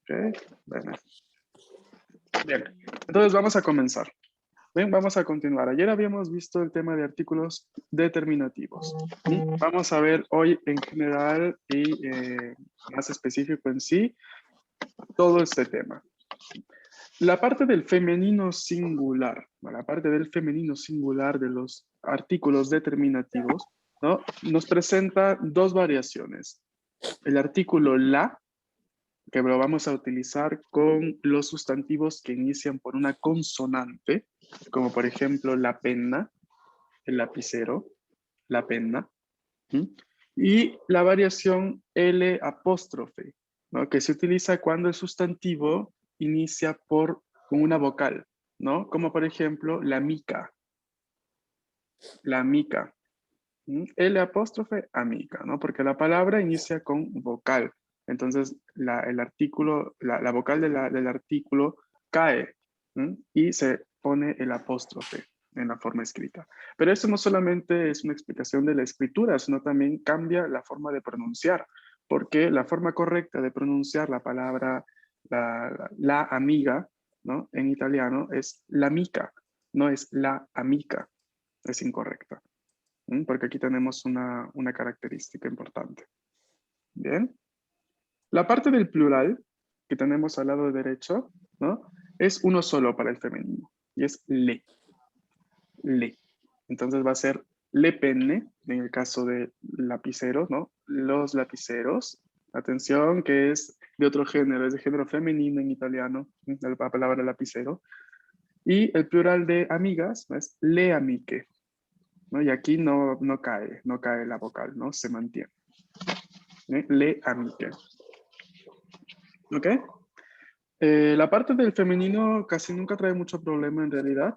Ok, bueno. Bien, entonces vamos a comenzar. Bien, vamos a continuar. Ayer habíamos visto el tema de artículos determinativos. Vamos a ver hoy en general y más específico en sí todo este tema. La parte del femenino singular, la parte del femenino singular de los artículos determinativos, ¿no? Nos presenta dos variaciones. El artículo la, que lo vamos a utilizar con los sustantivos que inician por una consonante, como por ejemplo la penna, el lapicero, la penna. ¿Mm? Y la variación L apóstrofe, ¿no? Que se utiliza cuando el sustantivo inicia con una vocal, ¿no? Como por ejemplo la mica, la mica. L apóstrofe amica, ¿no? Porque la palabra inicia con vocal. Entonces, el artículo, la vocal del artículo cae, y se pone el apóstrofe en la forma escrita. Pero eso no solamente es una explicación de la escritura, sino también cambia la forma de pronunciar, porque la forma correcta de pronunciar la palabra la amiga, ¿no? En italiano es la mica, no es la amica. Es incorrecta. Porque aquí tenemos una característica importante. Bien. La parte del plural que tenemos al lado derecho, ¿no? Es uno solo para el femenino y es le. Le. Entonces va a ser le penne en el caso de lapiceros, ¿no? Los lapiceros. Atención, que es de otro género, es de género femenino en italiano, la palabra lapicero. Y el plural de amigas es le amiche, ¿no? Y aquí no cae la vocal, ¿no? Se mantiene. Le amiche. ¿Ok? La parte del femenino casi nunca trae mucho problema en realidad,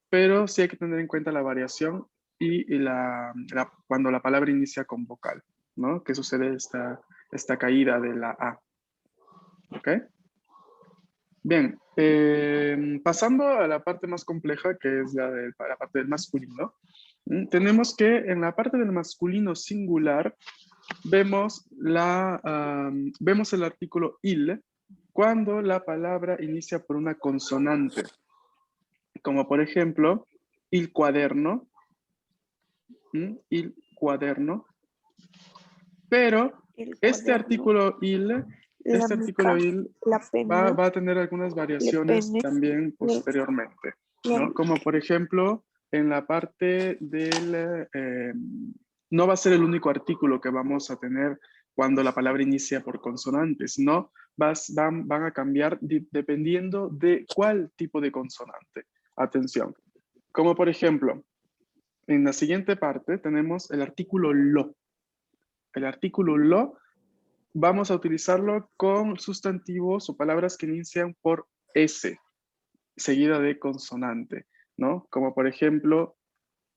pero sí hay que tener en cuenta la variación y cuando la palabra inicia con vocal, ¿no? Que sucede esta caída de la A. ¿Ok? Bien, pasando a la parte más compleja, que es la parte del masculino, tenemos que en la parte del masculino singular vemos el artículo il cuando la palabra inicia por una consonante, como por ejemplo, il cuaderno, il cuaderno, pero El este cuaderno, artículo il, la mica, la penna, va a tener algunas le variaciones pene, también posteriormente, ¿no? Como por ejemplo, en la parte del... no va a ser el único artículo que vamos a tener cuando la palabra inicia por consonantes, ¿no? Van a cambiar dependiendo de cuál tipo de consonante. Atención. Como por ejemplo, en la siguiente parte tenemos el artículo lo. El artículo lo vamos a utilizarlo con sustantivos o palabras que inician por S, seguida de consonante, ¿no? Como por ejemplo,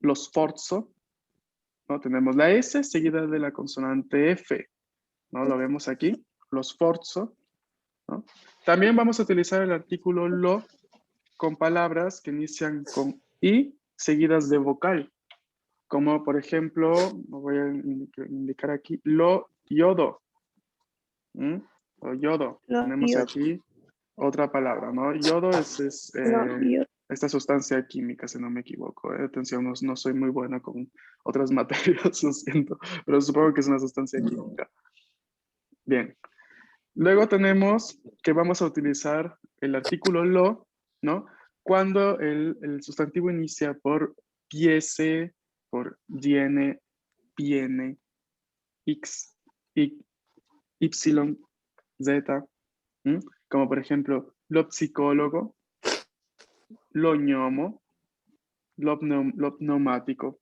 los sforzo, ¿no? Tenemos la S seguida de la consonante F, ¿no? Lo vemos aquí, los sforzo, ¿no? También vamos a utilizar el artículo lo con palabras que inician con I seguidas de vocal, como por ejemplo, voy a indicar aquí, lo yodo, o yodo. lo Tenemos yo, aquí otra palabra, ¿no? Yodo lo yo. esta sustancia química, si no me equivoco. Atención, no soy muy buena con otras materias, lo siento, pero supongo que es una sustancia química. Bien. Luego tenemos que vamos a utilizar el artículo lo, ¿no? Cuando el sustantivo inicia por piese, por diene, piene, x, y, y, z, como por ejemplo, lo psicólogo, lo gnomo, lo pneumático.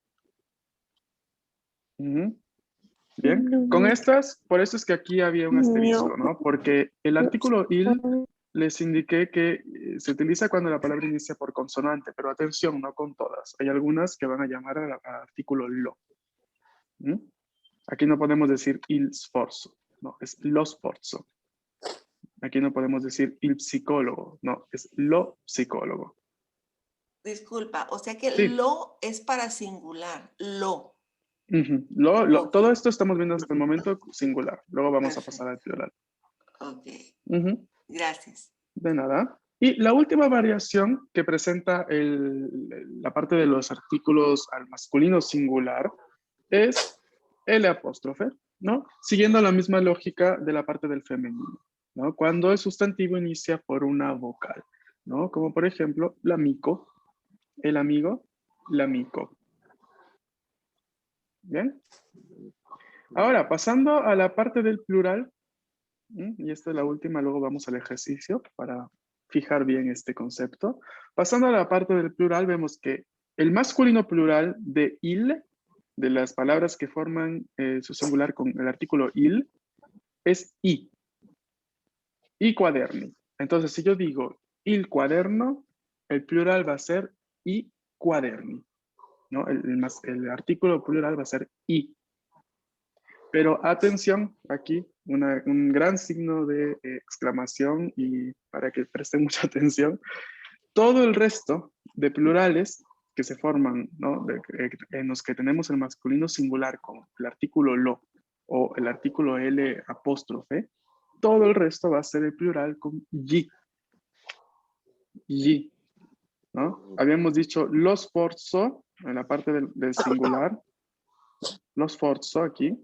Bien, con estas, por eso es que aquí había un asterisco, ¿no? Porque el artículo il les indiqué que se utiliza cuando la palabra inicia por consonante, pero atención, no con todas. Hay algunas que van a llamar al artículo lo. Aquí no podemos decir il sforzo, no, es lo sforzo. Aquí no podemos decir il psicólogo, no, es lo psicólogo. Disculpa, o sea que Sí. lo es para singular, lo. Todo Ok. esto estamos viendo hasta el momento singular. Luego vamos a pasar al plural. Ok. Gracias. De nada. Y la última variación que presenta la parte de los artículos al masculino singular es el apóstrofe, ¿no? Siguiendo la misma lógica de la parte del femenino, ¿no? Cuando el sustantivo inicia por una vocal, ¿no? Como por ejemplo, la mico, el amigo, la mico. ¿Bien? Ahora, pasando a la parte del plural, y esta es la última, luego vamos al ejercicio para fijar bien este concepto. Pasando a la parte del plural, vemos que el masculino plural de il, de las palabras que forman su singular con el artículo il, es i. I cuaderni. Entonces, si yo digo il cuaderno, el plural va a ser i cuaderni, ¿no? El artículo plural va a ser i. Pero atención, aquí un gran signo de exclamación y para que presten mucha atención. Todo el resto de plurales que se forman, ¿no? En los que tenemos el masculino singular con el artículo lo o el artículo l apóstrofe, todo el resto va a ser el plural con y. Y, ¿no? Habíamos dicho lo sforzo en la parte del singular, lo sforzo aquí.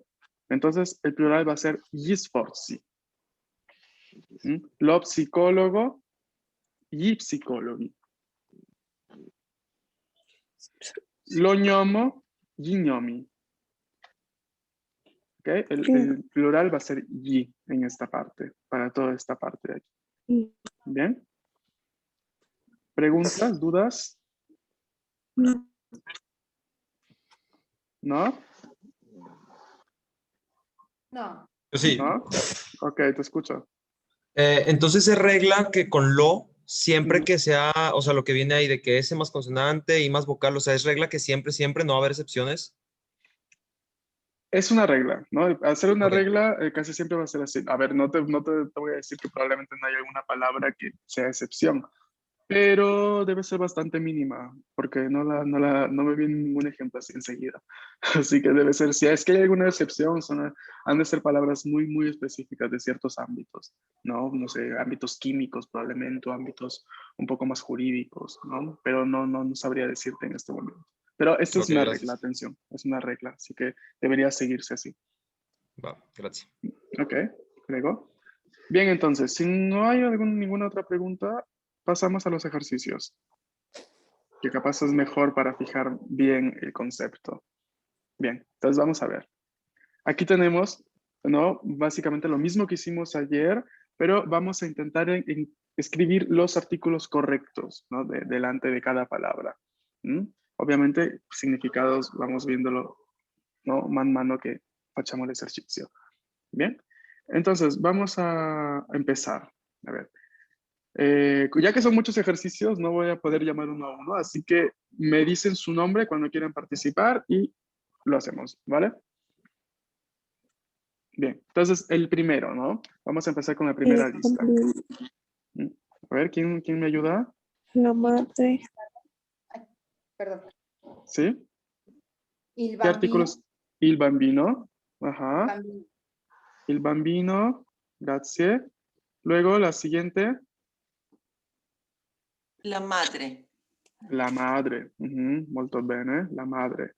Entonces, el plural va a ser gli sforzi. Lo psicólogo, gli psicologi. Lo gnomo, gli gnomi. ¿Okay? El plural va a ser gli en esta parte, para toda esta parte de aquí. ¿Bien? ¿Preguntas, dudas? No. ¿No? No. Sí. ¿No? Ok, te escucho. Entonces se regla que con lo, siempre que sea, o sea, lo que viene ahí de que S más consonante y más vocal, o sea, es regla que siempre, siempre no va a haber excepciones. Es una regla, ¿no? Hacer una Ok. regla casi siempre va a ser así. A ver, no te voy a decir que probablemente no haya alguna palabra que sea excepción, pero debe ser bastante mínima, porque no me viene ningún ejemplo así enseguida. Así que debe ser, si es que hay alguna excepción, han de ser palabras muy, muy específicas de ciertos ámbitos, ¿no? No sé, ámbitos químicos probablemente, o ámbitos un poco más jurídicos, ¿no? Pero no sabría decirte en este momento. Pero esta es Ok, una gracias. regla, atención, es una regla, así que debería seguirse así. Va, gracias. Ok, luego. Bien, entonces, si no hay ninguna otra pregunta, pasamos a los ejercicios, que capaz es mejor para fijar bien el concepto. Bien, entonces vamos a ver. Aquí tenemos, ¿no? Básicamente lo mismo que hicimos ayer, pero vamos a intentar escribir los artículos correctos, ¿no? Delante de cada palabra. Obviamente, significados vamos viéndolo, ¿no? Man mano que fachamos el ejercicio. Bien, entonces vamos a empezar. A ver. Ya que son muchos ejercicios, no voy a poder llamar uno a uno, así que me dicen su nombre cuando quieran participar y lo hacemos, ¿vale? Bien, entonces el primero, ¿no? Vamos a empezar con la primera lista. A ver, ¿quién me ayuda? La madre. Perdón. ¿Sí? Il ¿Qué artículos? Il bambino. Ajá. bambino. Il bambino. Grazie. Luego la siguiente. La madre. La madre. Molto bene. La madre.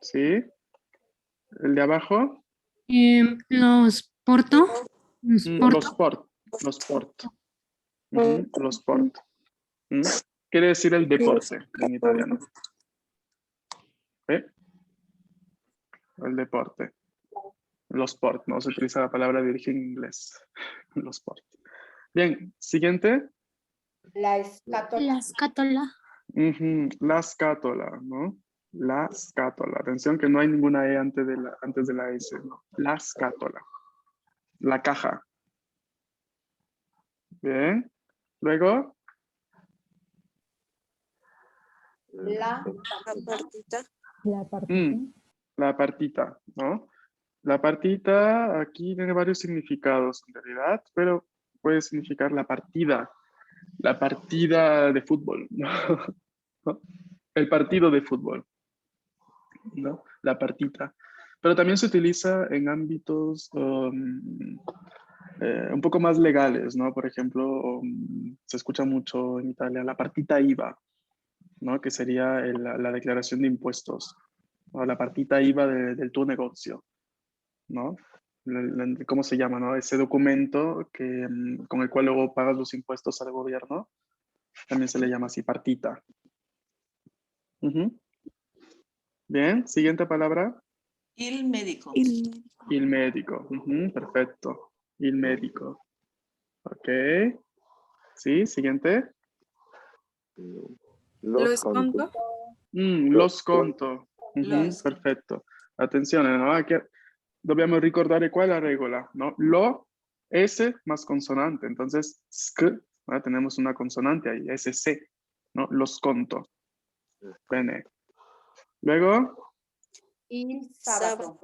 ¿Sí? ¿El de abajo? Los porto. Los porto. Los sport. Los sport. Los sport. Quiere decir el deporte en italiano. ¿Eh? El deporte. Los sport, no se utiliza la palabra de origen inglés. Los sport. Bien, siguiente. La escátola. La escátola. La scatola, ¿no? La scatola. Atención que no hay ninguna E antes de la S, ¿no? La scatola. La caja. Bien. Luego. La partita. La partita. La partita, ¿no? La partita aquí tiene varios significados en realidad, pero puede significar la partida de fútbol, ¿no? El partido de fútbol, ¿no? La partita. Pero también se utiliza en ámbitos un poco más legales, ¿no? Por ejemplo, se escucha mucho en Italia la partita IVA, ¿no? Que sería la declaración de impuestos, o la partita IVA del tu negocio, ¿no? ¿Cómo se llama, no? Ese documento con el cual luego pagas los impuestos al gobierno, también se le llama así, partita. Ujú. Bien, siguiente palabra. Il médico. Il medico. Ujú, perfecto. Il medico. Ok. Sí, siguiente. Lo escondo. Los conto. Ujú, Los. perfetto. Attenzione, no? Aquí dobbiamo ricordare qua la regola, ¿no? Lo, S más consonante. Entonces, sk, ¿no? Tenemos una consonante ahí, SC, ¿no? Los conto. Bene. Luego, Il sabato.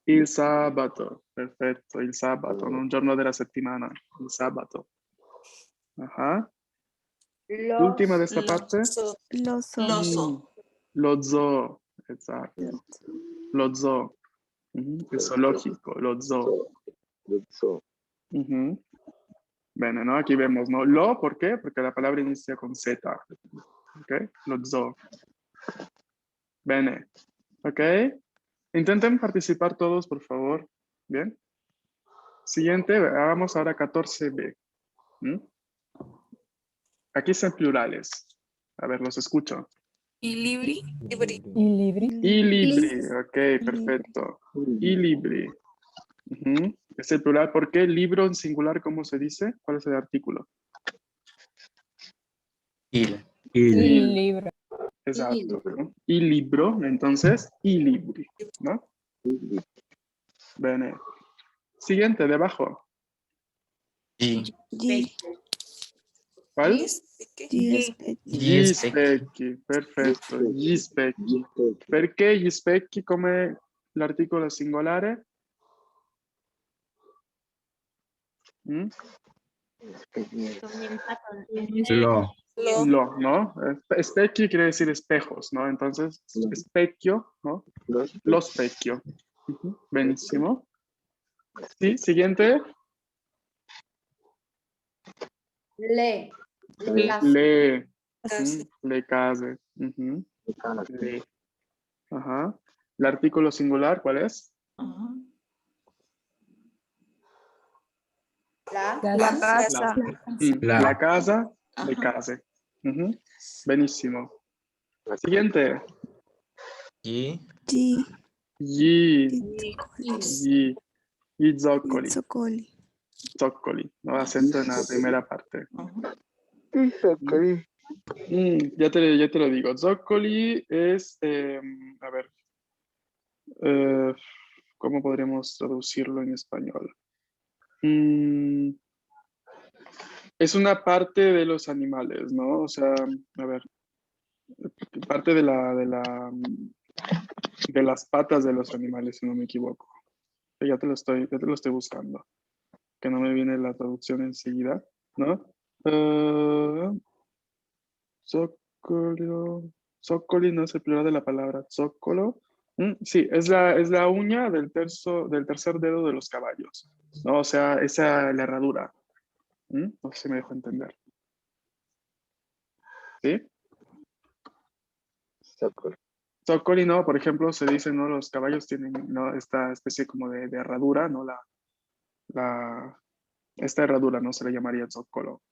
il sabato. Perfetto, il sabato, no? Un giorno della settimana. Il sabato. Ajá. Última de esta parte. Loso. Lo zoo. Esatto. Lo zoo. Il zoologico, lo zoo. Ujú. Bene, ¿no? Aquí vemos, ¿no? Lo, ¿por qué? Porque la palabra inicia con Z. ¿Ok? Lo zoo. Bene. ¿Ok? Intenten participar todos, por favor. Bien. Siguiente, hagamos ahora 14b. ¿Mm? Aquí son plurales. A ver, los escucho. Y libri. Y libre. I libri. Ok, perfecto. I libri. Ujú. Es el plural. ¿Por qué? Libro en singular, ¿cómo se dice? ¿Cuál es el artículo? Il. Y libro. Exacto. ¿no? Y libro, entonces, y libri, ¿no? Bene. Siguiente, debajo. G. ¿Cuál? Gli Specchi, perfetto. Gli specchi. Perché gli specchi come l'articolo singolare? Mm? Lo. Lo, ¿no? Specchi quiere decir espejos, ¿no? Entonces, specchio, ¿no? Lo specchio. Ujú, benissimo. Sí, siguiente. Le. Las. Le. Le case. Ujú, le. Ajá. El artículo singular, ¿cuál es? Ajá. La. La casa. La. La casa, le Ajá. case. Ujú, benissimo. Siguiente. G. Gli. Gli zoccoli. Zoccoli. No acento en la primera parte. Ajá. Ya te lo digo. Zoccoli es, a ver, ¿cómo podríamos traducirlo en español? Es una parte de los animales, ¿no? O sea, a ver, parte de las patas de los animales, si no me equivoco. Ya te lo estoy buscando, que no me viene la traducción enseguida, ¿no? Zoccolo. Zoccoli no es el plural de la palabra. Zoccolo. Sí, es la uña del tercer dedo de los caballos, ¿no? O sea, esa la herradura. No sé si me dejo entender. ¿Sí? Zoccoli, no, por ejemplo, se dice, ¿no? Los caballos tienen, ¿no? Esta especie como de herradura, ¿no? Esta herradura, ¿no? Se le llamaría zoccolo.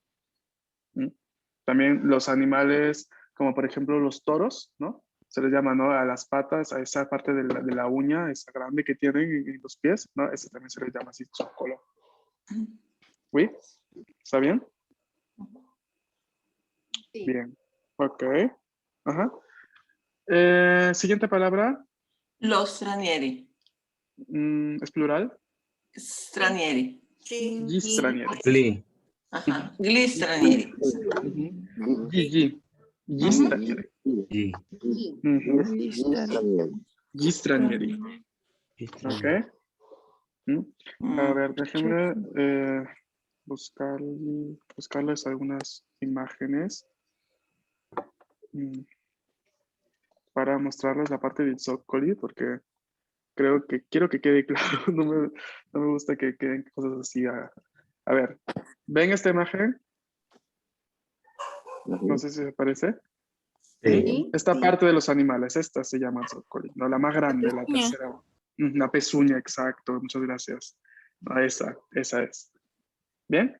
También los animales, como por ejemplo los toros, ¿no? Se les llama, ¿no? A las patas, a esa parte de la uña, esa grande que tienen en los pies, ¿no? Ese también se les llama así, zoccolo. ¿Oui? ¿Está bien? Sí. Bien. Ok. Ajá. Siguiente palabra. Los stranieri. ¿Es plural? Stranieri. Gli stranieri. Li. Ajá. Gli stranieri. Ujú. Gli Ujú. stranieri. G. Ujú. Gli stranieri. Ok. A ver, déjenme buscarles algunas imágenes para mostrarles la parte del zoccoli, porque quiero que quede claro. No me gusta que queden cosas así A ver, ¿ven esta imagen? No sé si se parece. Sí. Esta parte de los animales, esta se llama zócoli, ¿no? La más grande, la pezuña. tercera. Una pezuña, exacto. Muchas gracias. Ah, esa es. ¿Bien?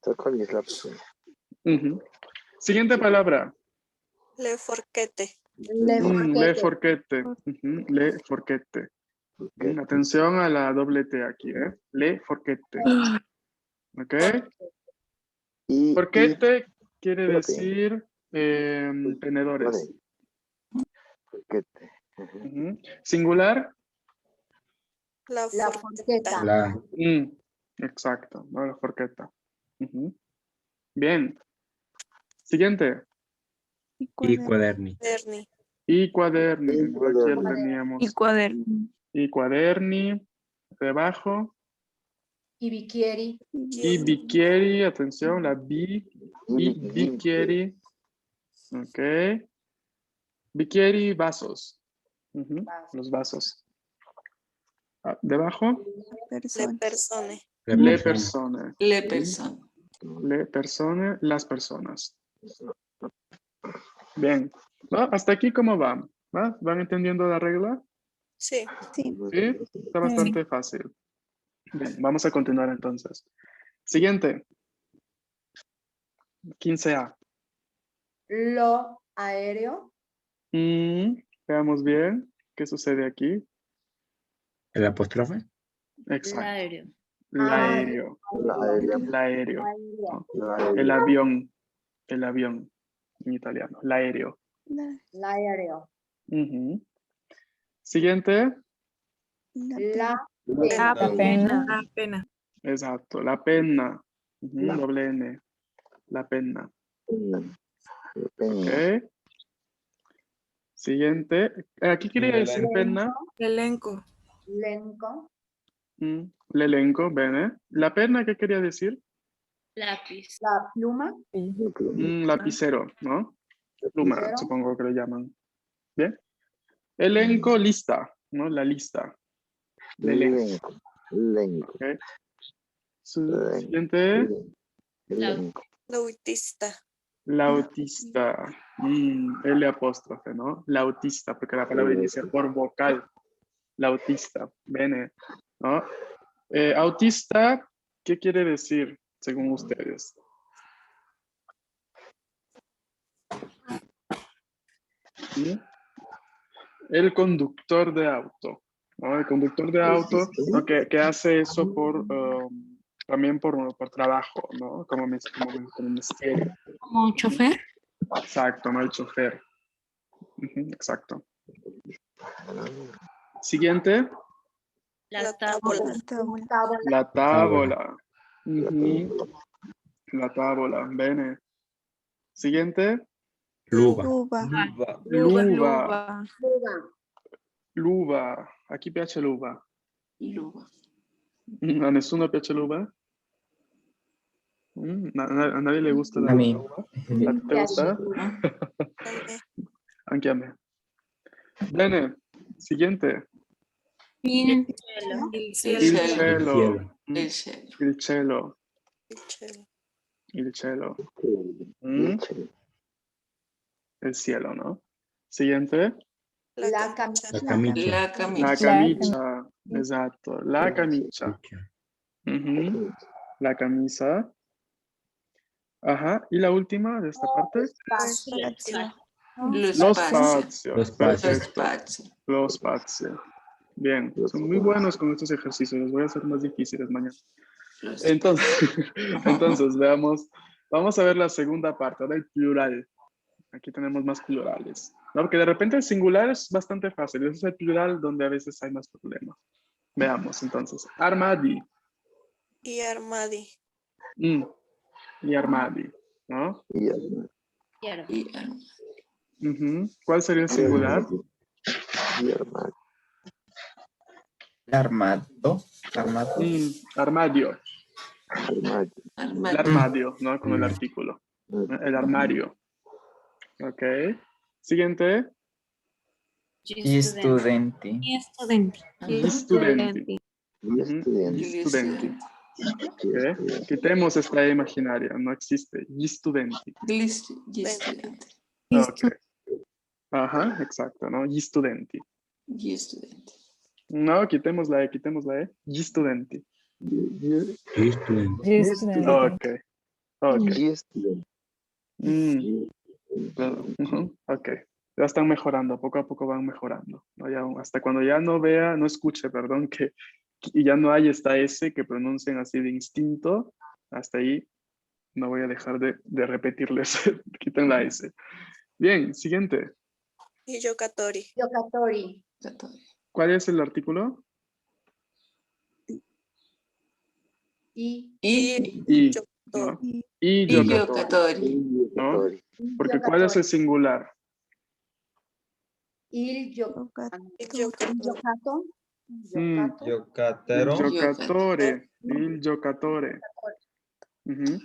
Zócoli es la pezuña. Ujú. Siguiente palabra. Le forquete. Le Le forquete. forquete. Ujú, le forquete. Atención a la doble T aquí, ¿eh? Le forquete. ¿Ok? Y Forquete quiere espérate. decir tenedores. forquete. Ajá. Ujú. Singular. La La forqueta. Exacto, ¿no? La forqueta. Ujú. Bien. Siguiente. Y cuaderni. Cuaderni. Y cuaderni. Y ¿no? Aquí cuaderni. lo teníamos. Y cuaderni. Y cuaderni. Debajo. Y bicchieri. Y bicchieri. Atención, la bi. Y bicchieri. Ok. Bicchieri, vasos. Ujú, los vasos. Ah, debajo. Le persone. Le persone. Le persone. Le persone, las personas. Bien. ¿Va? ¿Hasta aquí cómo van? ¿Va? ¿Van entendiendo la regla? Sí. Sí, está bastante fácil. Bien, vamos a continuar entonces. Siguiente. 15A. Lo aéreo. Veamos bien qué sucede aquí. ¿El apóstrofe? Exacto. Aéreo. La aéreo. La aérea. La aéreo. Aéreo. La aérea. El avión. El avión en italiano. La aéreo. La aéreo. Ujú. Siguiente. La La La pena. La pena. Exacto. La penna. Ujú, La- doble N. La penna. La peña. Ok. Siguiente. Aquí quería decir penna. Elenco. Lenco. L'elenco, bene. La penna, ¿qué quería decir? Lápiz. La pluma. Lapicero, ¿no? Pluma, Lapicero. supongo que le llaman. Bien. Elenco, lista, ¿no? La lista. L'elenco. Elenco. Ok. Siguiente. Elenco. La autista. La autista. L apóstrofe, ¿no? La autista, porque la palabra inicia por vocal. La autista. Bene. ¿No? Autista, ¿qué quiere decir según ustedes? ¿Sí? El conductor de auto, ¿no? El conductor de auto, ¿no? que hace eso también por trabajo, ¿no? Como mestiere. ¿Como un chofer? Exacto, ¿no? El chofer. Ujú, exacto. Siguiente. La tábola. La tábola. Ujú, la tábola. Bene. Siguiente. Luva. Luva. Luva. Luva. Luva. A chi piace l'uva? Luva. A nessuno piace l'uva? A nadie le gusta la A mí. uva? ¿A ti te gusta? Anche a me. Bene. Siguiente. El Il cielo. Il cielo. cielo. Il cielo. Il cielo. El cielo. Il cielo. Mm, El cielo, ¿no? Siguiente. La camisa. La camicia. La La camicia. camicia. Esatto. La camicia. Ujú, la camisa. Ajá. Y la última de esta parte. Spazio. Lo Lo spazio. spazio. Lo spazio. Lo Perfecto. spazio. Lo spazio. Bien. Son muy buenos con estos ejercicios. Los voy a hacer más difíciles mañana. Lo spazio. Entonces veamos. Vamos a ver la segunda parte, ahora el plural. Aquí tenemos más plurales. ¿No? Porque de repente el singular es bastante fácil. Ese es el plural donde a veces hay más problemas. Veamos entonces. Armadi. Y armadi. Y armadi. ¿No? Y Y Ujú. ¿Cuál sería el singular? armario. Armado. Armado. Armadio. Armario. El armadio. armadio, ¿no? Con el artículo. El armario. Ok. Siguiente. Gli studenti. Y estudiante. Gli studenti. Y Ujú, estudiante. Gli studenti. Ok. Quitemos esta E imaginaria, no existe. Gli studenti. Gli studenti. Ok. Ajá, exacto, ¿no? Gli studenti. Gli studenti. No, quitemos la E. Gli studenti. Student. Ok. Ok. Gli studenti. Mm, ujú, ok. Ya están mejorando, poco a poco van mejorando, ¿no? Ya, hasta cuando ya no escuche, perdón, y ya no hay esta S que pronuncien así de instinto, hasta ahí no voy a dejar de repetirles, quiten la S. Bien, siguiente. Y giocatori. Giocatori. ¿Cuál es el artículo? Y Y, ¿no? Y giocatori, ¿no? Porque ¿cuál es el singular? il giocato. Yocatero. Il giocatore. Ujú.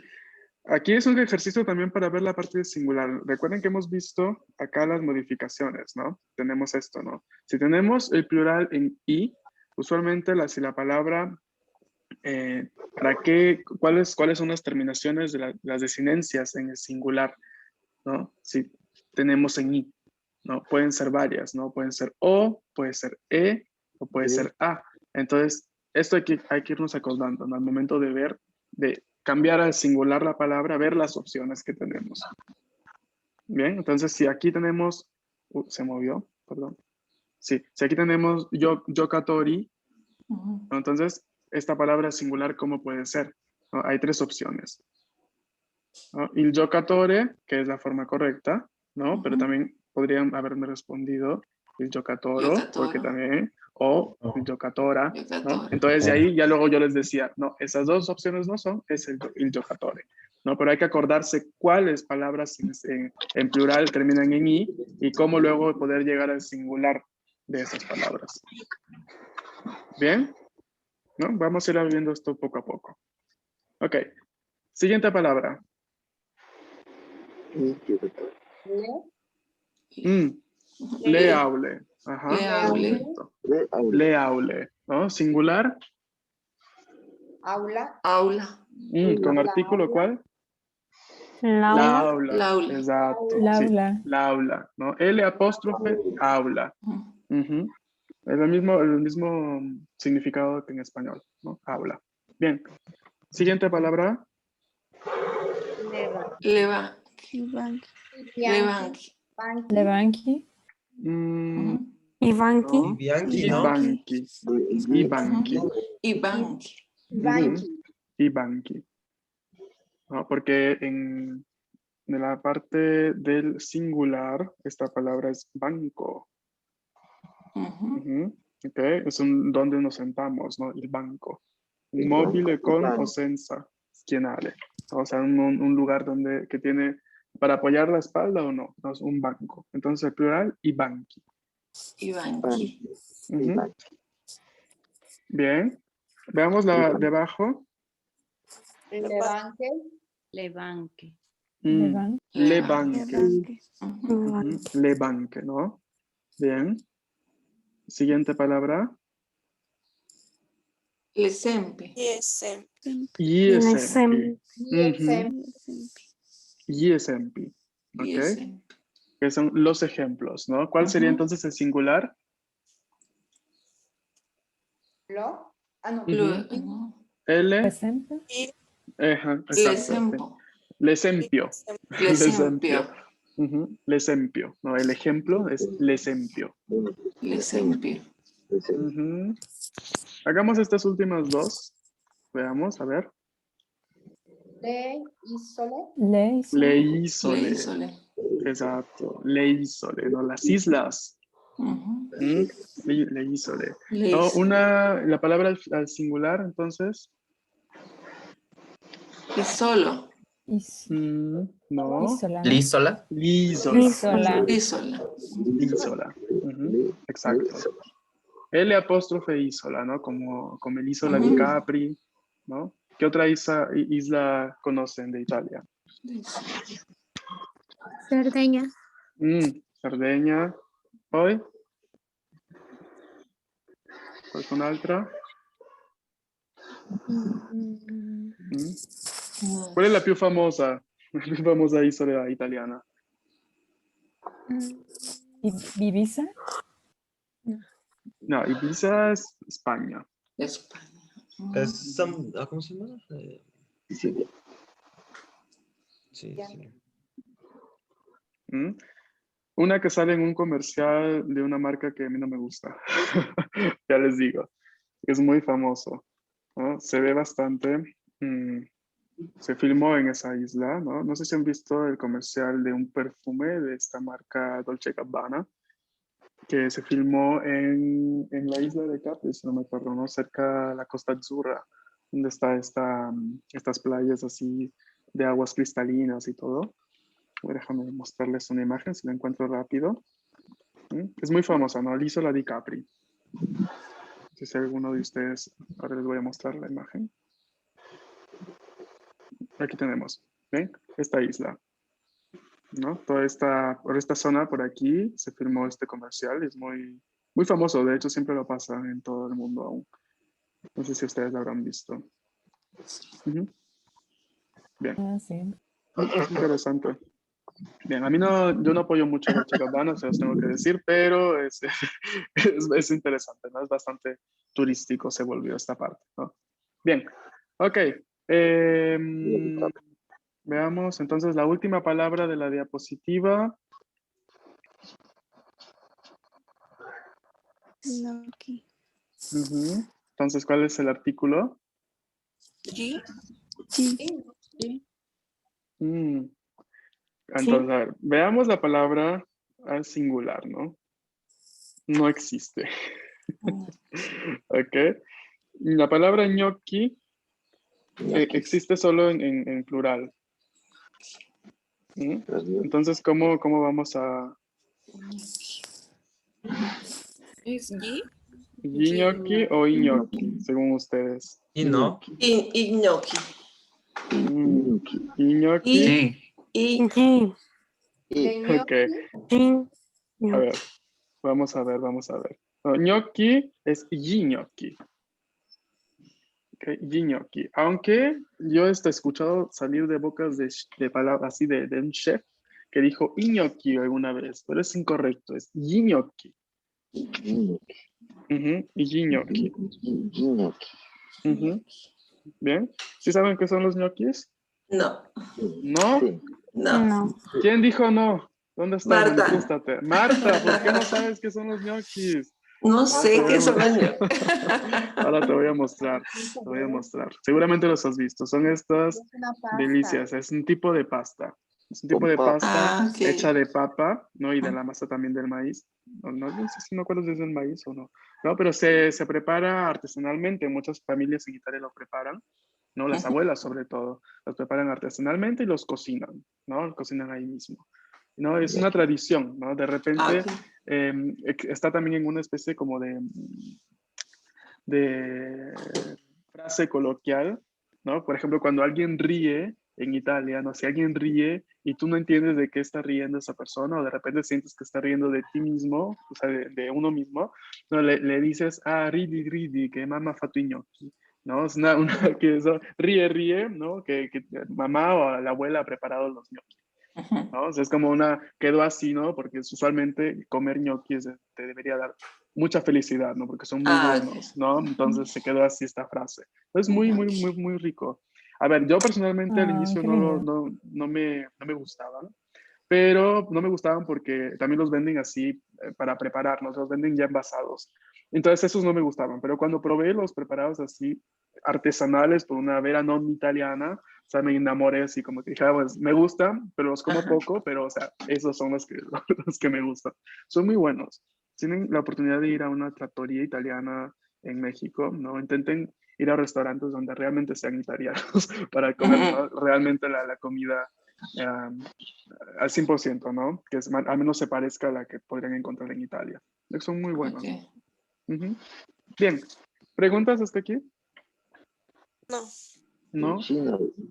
Aquí es un ejercicio también para ver la parte del singular. Recuerden que hemos visto acá las modificaciones, ¿no? Tenemos esto, ¿no? Si tenemos el plural en I, usualmente si la palabra, ¿cuáles son las terminaciones de las desinencias en el singular, ¿no? Si tenemos en I, ¿no? Pueden ser varias, ¿no? Pueden ser O, puede ser E, o puede ser A. Entonces, esto hay que irnos acordando, ¿no? Al momento de cambiar al singular la palabra, ver las opciones que tenemos. Bien, entonces si aquí tenemos, se movió, perdón. Sí, si aquí tenemos giocatori, ¿no? Entonces esta palabra singular, ¿cómo puede ser? ¿No? Hay tres opciones, ¿no? Il giocatore, que es la forma correcta, ¿no? Pero también podrían haberme respondido il giocatoro, porque también, o il giocatora, ¿no? Entonces de ahí ya luego yo les decía, no, esas dos opciones no son, es il giocatore, ¿no? Pero hay que acordarse cuáles palabras en plural terminan en i y cómo luego poder llegar al singular de esas palabras. ¿Bien? ¿No? Vamos a ir viendo esto poco a poco. Ok. Siguiente palabra. Le aule. Ajá. Perfecto. Le aule. ¿No? Singular. Aula. ¿Con artículo cuál? La aula. Exacto. aula. La aula. ¿No? L apóstrofe aula. Ujú. Es el mismo significado que en español, ¿no? Aula. Bien. Siguiente palabra. Levanki. Ivanki. No. Bianchi, ¿no? Ibanki. ¿No? Porque en la parte del singular, esta palabra es banco. Ok, es donde nos sentamos, ¿no? El banco. Un móvil con o senza schienale. O sea, un lugar que tiene para apoyar la espalda o no. No es un banco. Entonces, el plural, i banchi. Bien. Veamos la de abajo. Levanque. Le banque, ¿no? Bien. Siguiente palabra. Esempi. Esempi. Ok. Que son los ejemplos, ¿no? ¿Cuál sería entonces el singular? Lo. L. L'esempio. L'esempio. L'esempio. No, el ejemplo es l'esempio. Hagamos estas últimas dos. Veamos, a ver. Le isole. Exacto. Le isole, ¿no? Las islas. Le isole. No, la palabra al singular, entonces. Isolo. No. Lisola. Lisola. Exacto. L apóstrofe isola, ¿no? Como el Isola di Capri, ¿no? ¿Qué otra isla conocen de Italia? Cerdeña. Cerdeña. ¿Poi? Qualcun altro? Mm. No. ¿Cuál es la più famosa? La più famosa isola italiana. Ibiza. No, Ibiza es España. España. ¿Cómo se llama? Sicilia. Sí, sí. ¿Mm? Una que sale en un comercial de una marca que a mí no me gusta. Ya les digo. Es muy famoso, ¿no? Se ve bastante. Se filmó en esa isla, ¿no? No sé si han visto el comercial de un perfume de esta marca Dolce Gabbana, que se filmó en la isla de Capri, si no me acuerdo, ¿no? Cerca de la Costa Azzurra, donde está estas playas así de aguas cristalinas y todo. Déjame mostrarles una imagen si la encuentro rápido. Es muy famosa, ¿no? L'isola di Capri. Si alguno de ustedes, ahora les voy a mostrar la imagen. Aquí tenemos, ¿ven? Esta isla, ¿no? Por esta zona, por aquí, se filmó este comercial. Es muy, muy famoso, de hecho siempre lo pasan en todo el mundo aún. No sé si ustedes lo habrán visto. Ujú. Bien, Ah, sí. es interesante. Bien, a mí no, yo no apoyo mucho a Dolce Gabbana, se los tengo que decir, pero es interesante, ¿no? Es bastante turístico se volvió esta parte, ¿no? Bien, ok. Veamos entonces la última palabra de la diapositiva. Gnocchi. Ujú. Entonces, ¿cuál es el artículo? G. Mm. Entonces, a ver, veamos la palabra al singular, ¿no? No existe. Ok. La palabra gnocchi existe solo en plural. ¿Mm? Entonces, ¿cómo vamos a...? ¿Es G? ¿Gnocchi o gnocchi, según ustedes? ¿Y no? Y gnocchi. ¿Gnocchi? Sí. Y Sí, Ok. sí. A ver, vamos a ver. No, gnocchi es gnocchi. Okay, gnocchi. Aunque yo he escuchado salir de bocas de palabras así de un chef que dijo gnocchi alguna vez, pero es incorrecto, es gnocchi. Gnocchi. Ujú. Bien. ¿Sí saben qué son los ñoquis? no, ¿No? Sí. no. No. ¿Quién dijo no? ¿Dónde estás? Marta. Manifiéstate. Marta, ¿por qué no sabes qué son los ñoquis? No Ahora sé te voy qué a son los mostrar. ñoquis. Ahora te voy a mostrar. Te voy a mostrar. Seguramente los has visto. Son estas Es una pasta. delicias. Es un tipo de pasta. Es un tipo Con de papa. pasta Ah, ok. hecha de papa, ¿no? Y de la masa también del maíz. No sé si me acuerdo si es del maíz o no. No, pero se prepara artesanalmente. Muchas familias en Italia lo preparan, ¿no? Las abuelas sobre todo. Los preparan artesanalmente y los cocinan, ¿no? Los cocinan ahí mismo. ¿No? Es una tradición, ¿no? De Ah, repente ok. está también en una especie como de frase coloquial, ¿no? Por ejemplo, cuando alguien ríe en Italia, ¿no? Si alguien ríe y tú no entiendes de qué está riendo esa persona o de repente sientes que está riendo de ti mismo, o sea, de uno mismo, ¿no? Le dices, ridi, que mamá fa tu gnocchi, ¿no? Es que eso, ríe, ¿no? Que mamá o la abuela ha preparado los gnocchi, ¿no? O sea, es como quedó así, ¿no? Porque usualmente comer gnocchi te debería dar mucha felicidad, ¿no? Porque son muy Ah, buenos, ¿no? Entonces se quedó así esta frase. Es muy, muy, muy, muy rico. A ver, yo personalmente al inicio qué lindo. no me gustaban, pero no me gustaban porque también los venden así para prepararnos, los venden ya envasados. Entonces esos no me gustaban, pero cuando probé los preparados así artesanales por una vera non italiana, o sea, me enamoré así como que dije, pues me gustan, pero los como Ajá. poco, pero o sea, esos son los que me gustan. Son muy buenos. Tienen la oportunidad de ir a una trattoria italiana en México, ¿no? Intenten ir a restaurantes donde realmente sean italianos para comer, ¿no? Realmente la comida al 100%, ¿no? Que al menos se parezca a la que podrían encontrar en Italia. Son muy buenos. Ok. Ujú. Bien. ¿Preguntas hasta aquí? No. ¿No?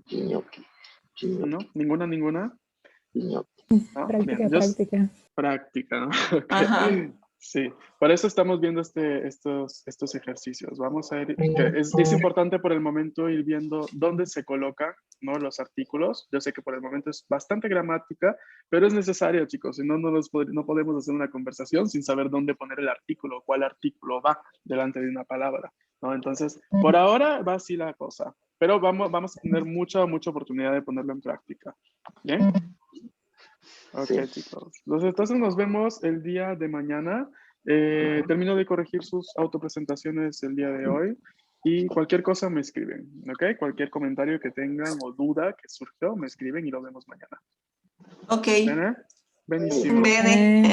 Gnocchi. ¿No? ¿Ninguna? Gnocchi. ¿No? Práctica, Bien. práctica. Práctica, ¿no? Ok. Ajá. Sí, por eso estamos viendo estos ejercicios. Vamos a ir, que es importante por el momento ir viendo dónde se colocan, ¿no? Los artículos. Yo sé que por el momento es bastante gramática, pero es necesario, chicos. Si no, no podemos hacer una conversación sin saber dónde poner el artículo, cuál artículo va delante de una palabra, ¿no? Entonces, por ahora va así la cosa, pero vamos a tener mucha oportunidad de ponerlo en práctica. ¿Bien? Ok, Sí. chicos. Entonces nos vemos el día de mañana. Termino de corregir sus autopresentaciones el día de hoy y cualquier cosa me escriben, ¿ok? Cualquier comentario que tengan o duda que surgió, me escriben y lo vemos mañana. Ok. ¿Bene? Benissimo. Bene.